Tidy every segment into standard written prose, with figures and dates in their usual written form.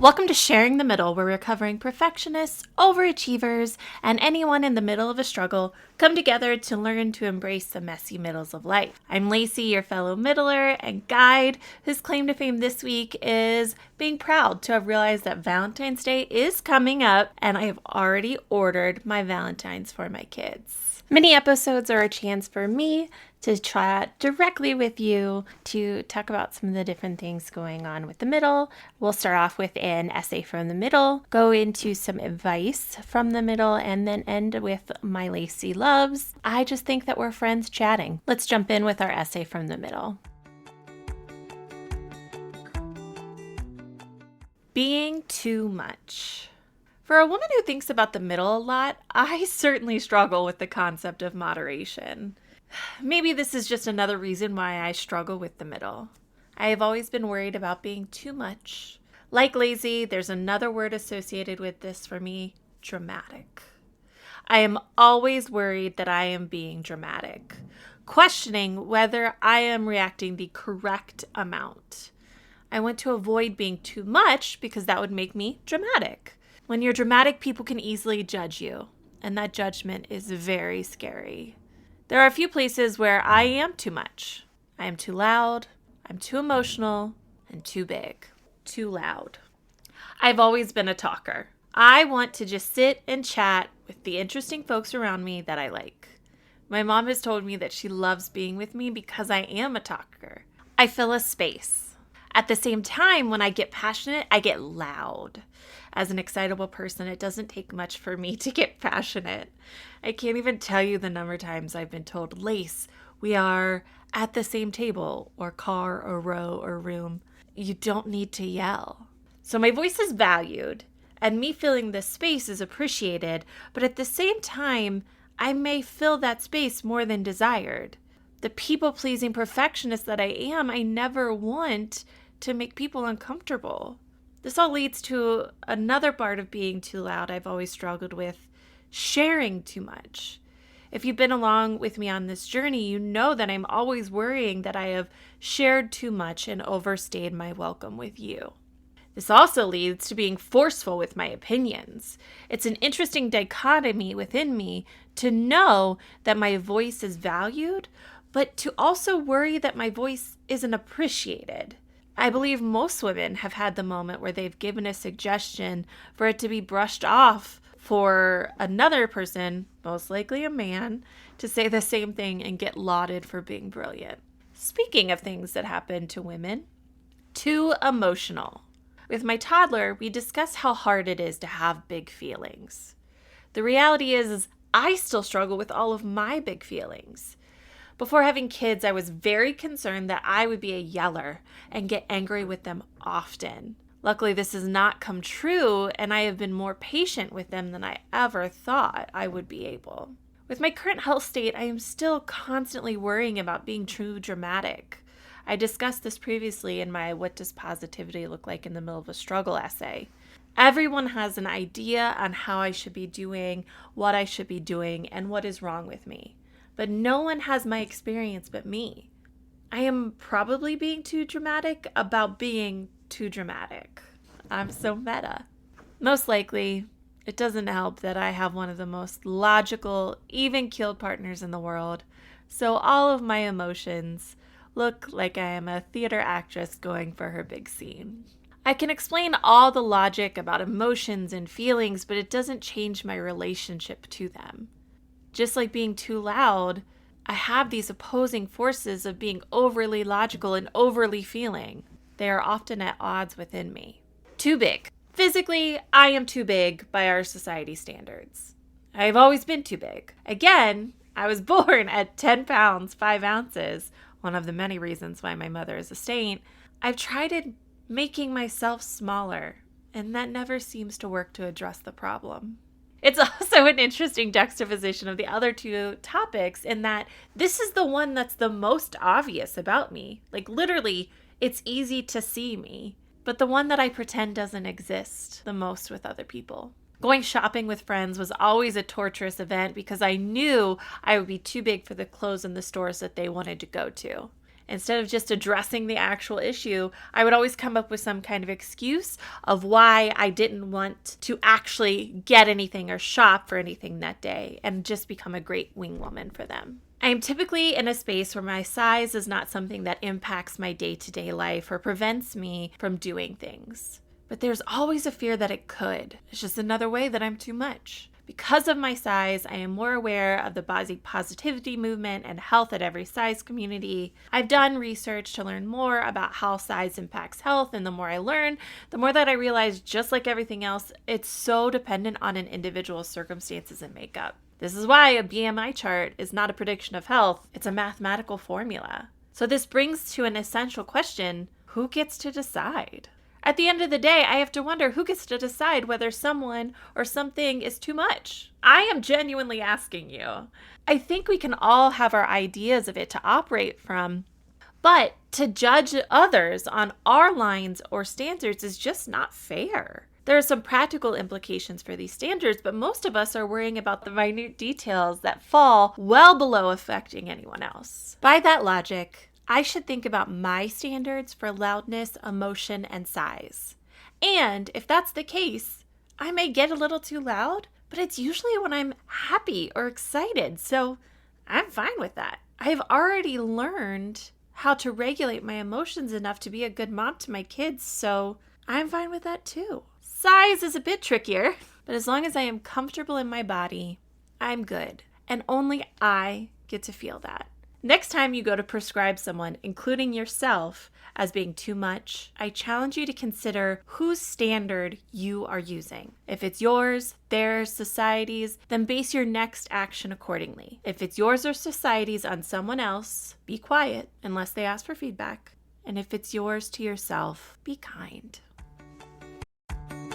Welcome to Sharing the Mddl, where we're covering perfectionists, overachievers, and anyone in the middle of a struggle come together to learn to embrace the messy middles of life. I'm Lacey, your fellow middler and guide, whose claim to fame this week is being proud to have realized that Valentine's Day is coming up, and I have already ordered my Valentines for my kids. Mini episodes are a chance for me to chat directly with you to talk about some of the different things going on with the middle. We'll start off with an essay from the middle, go into some advice from the middle, and then end with my Lacey loves. I just think that we're friends chatting. Let's jump in with our essay from the middle. Being too much. For a woman who thinks about the middle a lot, I certainly struggle with the concept of moderation. Maybe this is just another reason why I struggle with the middle. I have always been worried about being too much. Like lazy, there's another word associated with this for me, dramatic. I am always worried that I am being dramatic, questioning whether I am reacting the correct amount. I want to avoid being too much because that would make me dramatic. When you're dramatic, people can easily judge you, and that judgment is very scary. There are a few places where I am too much. I am too loud, I'm too emotional, and too big. Too loud. I've always been a talker. I want to just sit and chat with the interesting folks around me that I like. My mom has told me that she loves being with me because I am a talker. I fill a space. At the same time, when I get passionate, I get loud. As an excitable person, it doesn't take much for me to get passionate. I can't even tell you the number of times I've been told, Lace, we are at the same table or car or row or room. You don't need to yell. So my voice is valued and me filling this space is appreciated, but at the same time, I may fill that space more than desired. The people-pleasing perfectionist that I am, I never want to make people uncomfortable. This all leads to another part of being too loud I've always struggled with, sharing too much. If you've been along with me on this journey, you know that I'm always worrying that I have shared too much and overstayed my welcome with you. This also leads to being forceful with my opinions. It's an interesting dichotomy within me to know that my voice is valued, but to also worry that my voice isn't appreciated. I believe most women have had the moment where they've given a suggestion for it to be brushed off for another person, most likely a man, to say the same thing and get lauded for being brilliant. Speaking of things that happen to women, too emotional. With my toddler, we discussed how hard it is to have big feelings. The reality is I still struggle with all of my big feelings. Before having kids, I was very concerned that I would be a yeller and get angry with them often. Luckily, this has not come true, and I have been more patient with them than I ever thought I would be able. With my current health state, I am still constantly worrying about being too dramatic. I discussed this previously in my What Does Positivity Look Like in the Middle of a Struggle essay. Everyone has an idea on how I should be doing, what I should be doing, and what is wrong with me. But no one has my experience but me. I am probably being too dramatic about being too dramatic. I'm so meta. Most likely, it doesn't help that I have one of the most logical, even-keeled partners in the world, so all of my emotions look like I am a theater actress going for her big scene. I can explain all the logic about emotions and feelings, but it doesn't change my relationship to them. Just like being too loud, I have these opposing forces of being overly logical and overly feeling. They are often at odds within me. Too big. Physically, I am too big by our society standards. I've always been too big. Again, I was born at 10 pounds, 5 ounces, one of the many reasons why my mother is a saint. I've tried making myself smaller, and that never seems to work to address the problem. It's also an interesting juxtaposition of the other two topics in that this is the one that's the most obvious about me. Like literally, it's easy to see me, but the one that I pretend doesn't exist the most with other people. Going shopping with friends was always a torturous event because I knew I would be too big for the clothes in the stores that they wanted to go to. Instead of just addressing the actual issue, I would always come up with some kind of excuse of why I didn't want to actually get anything or shop for anything that day and just become a great wing woman for them. I am typically in a space where my size is not something that impacts my day-to-day life or prevents me from doing things. But there's always a fear that it could. It's just another way that I'm too much. Because of my size, I am more aware of the body positivity movement and health at every size community. I've done research to learn more about how size impacts health, and the more I learn, the more that I realize, just like everything else, it's so dependent on an individual's circumstances and makeup. This is why a BMI chart is not a prediction of health, it's a mathematical formula. So this brings to an essential question: who gets to decide? At the end of the day, I have to wonder who gets to decide whether someone or something is too much. I am genuinely asking you. I think we can all have our ideas of it to operate from, but to judge others on our lines or standards is just not fair. There are some practical implications for these standards, but most of us are worrying about the minute details that fall well below affecting anyone else. By that logic, I should think about my standards for loudness, emotion, and size. And if that's the case, I may get a little too loud, but it's usually when I'm happy or excited, so I'm fine with that. I've already learned how to regulate my emotions enough to be a good mom to my kids, so I'm fine with that too. Size is a bit trickier, but as long as I am comfortable in my body, I'm good. And only I get to feel that. Next time you go to prescribe someone, including yourself, as being too much, I challenge you to consider whose standard you are using. If it's yours, theirs, society's, then base your next action accordingly. If it's yours or society's on someone else, be quiet unless they ask for feedback. And if it's yours to yourself, be kind.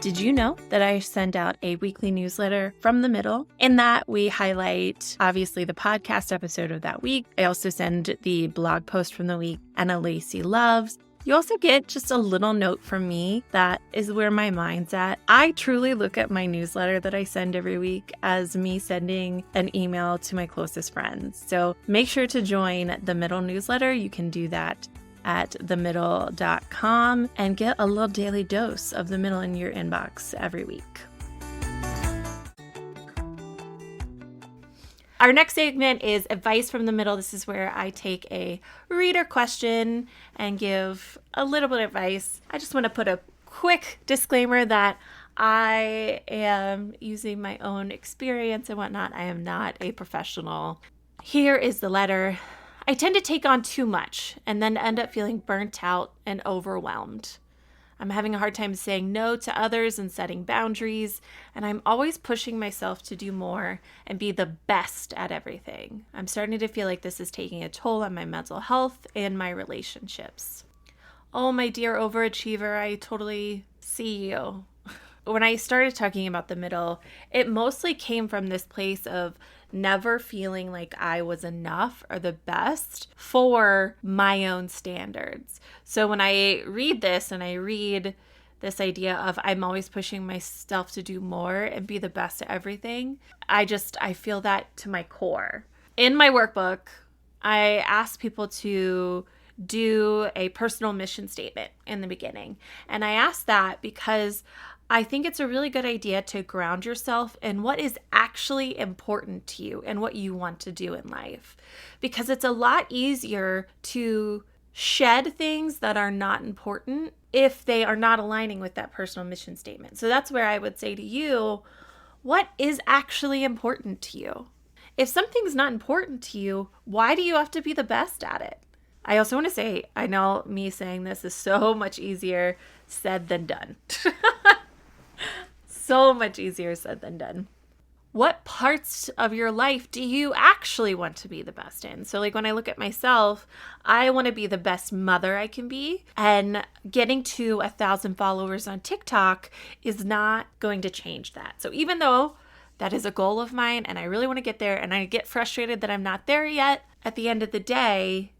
Did you know that I send out a weekly newsletter from the middle? In that, we highlight, obviously, the podcast episode of that week. I also send the blog post from the week and a Lacey loves. You also get just a little note from me that is where my mind's at. I truly look at my newsletter that I send every week as me sending an email to my closest friends. So make sure to join the Middle newsletter. You can do that at themddl.com and get a little daily dose of the middle in your inbox every week. Our next segment is Advice from the Middle. This is where I take a reader question and give a little bit of advice. I just want to put a quick disclaimer that I am using my own experience and whatnot. I am not a professional. Here is the letter. I tend to take on too much and then end up feeling burnt out and overwhelmed. I'm having a hard time saying no to others and setting boundaries, and I'm always pushing myself to do more and be the best at everything. I'm starting to feel like this is taking a toll on my mental health and my relationships. Oh, my dear overachiever, I totally see you. When I started talking about the middle, it mostly came from this place of never feeling like I was enough or the best for my own standards. So when I read this and I read this idea of I'm always pushing myself to do more and be the best at everything, I feel that to my core. In my workbook, I ask people to do a personal mission statement in the beginning. And I ask that because I think it's a really good idea to ground yourself in what is actually important to you and what you want to do in life. Because it's a lot easier to shed things that are not important if they are not aligning with that personal mission statement. So that's where I would say to you, what is actually important to you? If something's not important to you, why do you have to be the best at it? I also want to say, I know me saying this is so much easier said than done. So much easier said than done. What parts of your life do you actually want to be the best in? So like when I look at myself, I want to be the best mother I can be, and getting to 1,000 followers on TikTok is not going to change that. So even though that is a goal of mine and I really want to get there and I get frustrated that I'm not there yet, at the end of the day,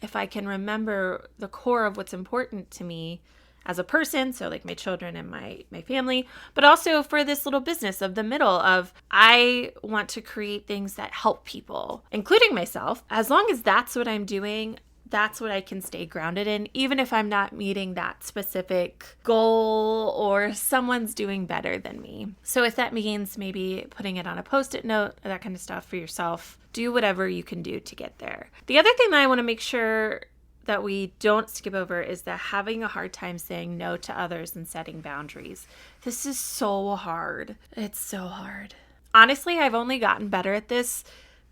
if I can remember the core of what's important to me as a person, so like my children and my family, but also for this little business of the middle of I want to create things that help people, including myself. As long as that's what I'm doing, That's what I can stay grounded in, even if I'm not meeting that specific goal or someone's doing better than me. So if that means maybe putting it on a Post-it note, that kind of stuff for yourself, do whatever you can do to get there. The other thing that I want to make sure that we don't skip over is that having a hard time saying no to others and setting boundaries. This is so hard. It's so hard. Honestly, I've only gotten better at this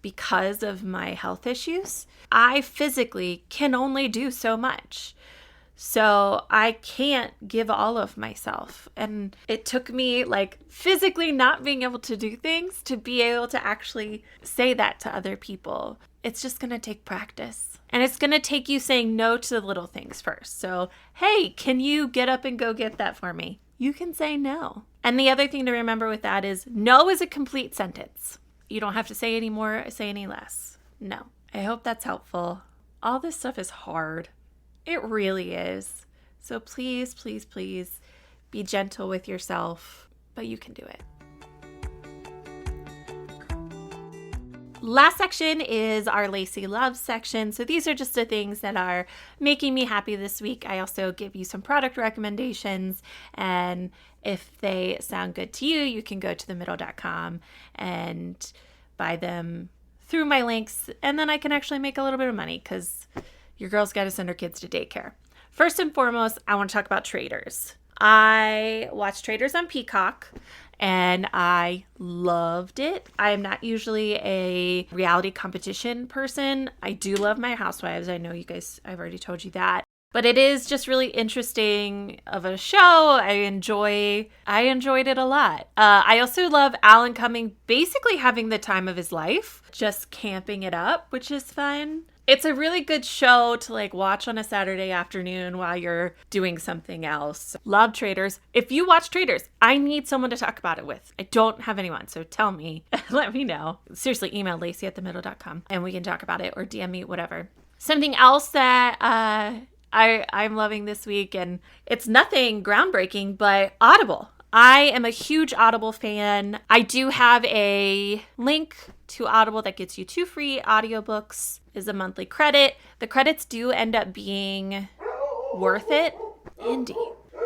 because of my health issues. I physically can only do so much. So I can't give all of myself. And it took me physically not being able to do things to be able to actually say that to other people. It's just going to take practice. And it's going to take you saying no to the little things first. So, hey, can you get up and go get that for me? You can say no. And the other thing to remember with that is no is a complete sentence. You don't have to say any more, say any less. No. I hope that's helpful. All this stuff is hard. It really is. So please, please, please be gentle with yourself, but you can do it. Last section is our Lacey Loves section. So these are just the things that are making me happy this week. I also give you some product recommendations, and if they sound good to you, you can go to themddl.com and buy them through my links, and then I can actually make a little bit of money because your girl's got to send her kids to daycare. First and foremost, I want to talk about Traitors. I watched Traitors on Peacock, and I loved it. I am not usually a reality competition person. I do love my housewives. I know you guys, I've already told you that. But it is just really interesting of a show. I enjoyed it a lot. I also love Alan Cumming basically having the time of his life, just camping it up, which is fun. It's a really good show to watch on a Saturday afternoon while you're doing something else. Love Traitors. If you watch Traitors, I need someone to talk about it with. I don't have anyone, so tell me. Let me know. Seriously, email Lacey at themddl.com and we can talk about it, or DM me, whatever. Something else that I'm loving this week, and it's nothing groundbreaking, but Audible. I am a huge Audible fan. I do have a link to Audible that gets you 2 free audiobooks, is a monthly credit. The credits do end up being worth it. Indy.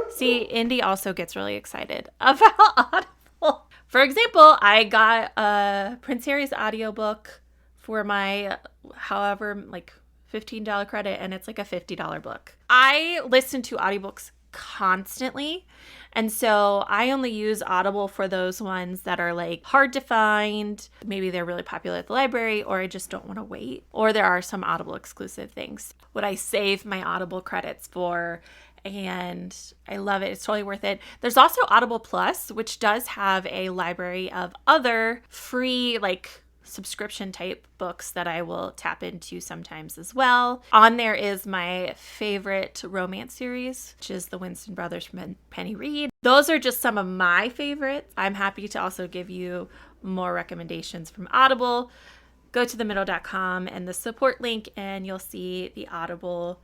See, Indy also gets really excited about Audible. For example, I got a Prince Harry's audiobook for my $15 credit, and it's a $50 book. I listen to audiobooks constantly, and so I only use Audible for those ones that are hard to find. Maybe they're really popular at the library, or I just don't want to wait, or there are some Audible exclusive things. What I save my Audible credits for, and I love it. It's totally worth it. There's also Audible Plus, which does have a library of other free subscription type books that I will tap into sometimes as well. On there is my favorite romance series, which is the Winston Brothers from Penny Reed. Those are just some of my favorites. I'm happy to also give you more recommendations from Audible. Go to themddl.com and the support link, and you'll see the Audible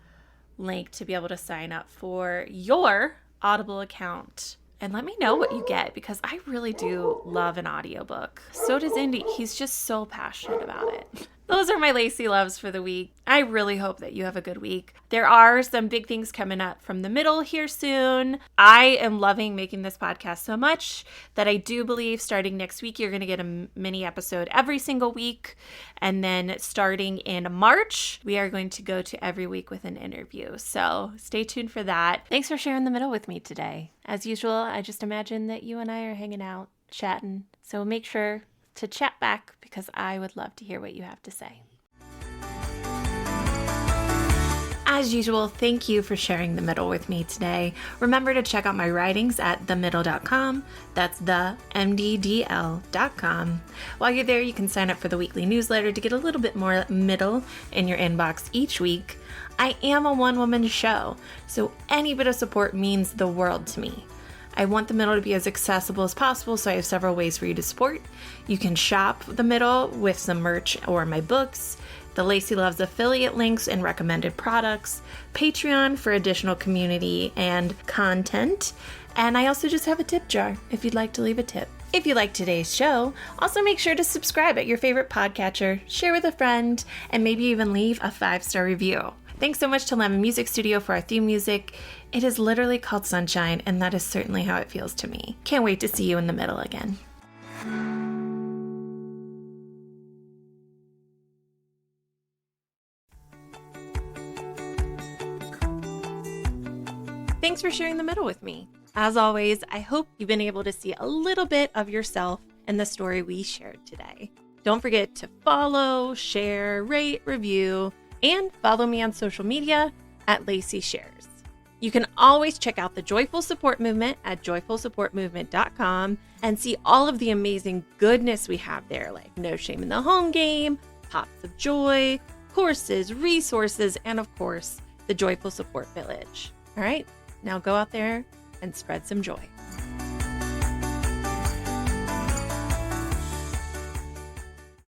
link to be able to sign up for your Audible account. And let me know what you get, because I really do love an audiobook. So does Indy. He's just so passionate about it. Those are my Lacey Loves for the week. I really hope that you have a good week. There are some big things coming up from the middle here soon. I am loving making this podcast so much that I do believe starting next week, you're going to get a mini episode every single week. And then starting in March, we are going to go to every week with an interview. So stay tuned for that. Thanks for sharing the middle with me today. As usual, I just imagine that you and I are hanging out, chatting. So make sure to chat back, because I would love to hear what you have to say. As usual, thank you for sharing the middle with me today. Remember to check out my writings at themddl.com. That's themddl.com. While you're there, you can sign up for the weekly newsletter to get a little bit more middle in your inbox each week. I am a one-woman show, so any bit of support means the world to me. I want the middle to be as accessible as possible, so I have several ways for you to support. You can shop the middle with some merch or my books, the Lacey Loves affiliate links and recommended products, Patreon for additional community and content, and I also just have a tip jar if you'd like to leave a tip. If you like today's show, also make sure to subscribe at your favorite podcatcher, share with a friend, and maybe even leave a 5-star review. Thanks so much to Lemon Music Studio for our theme music. It is literally called Sunshine, and that is certainly how it feels to me. Can't wait to see you in the middle again. Thanks for sharing the middle with me. As always, I hope you've been able to see a little bit of yourself in the story we shared today. Don't forget to follow, share, rate, review, and follow me on social media at Lacey Shares. You can always check out the Joyful Support Movement at joyfulsupportmovement.com and see all of the amazing goodness we have there, like No Shame in the Home Game, Pops of Joy, courses, resources, and of course, the Joyful Support Village. All right, now go out there and spread some joy.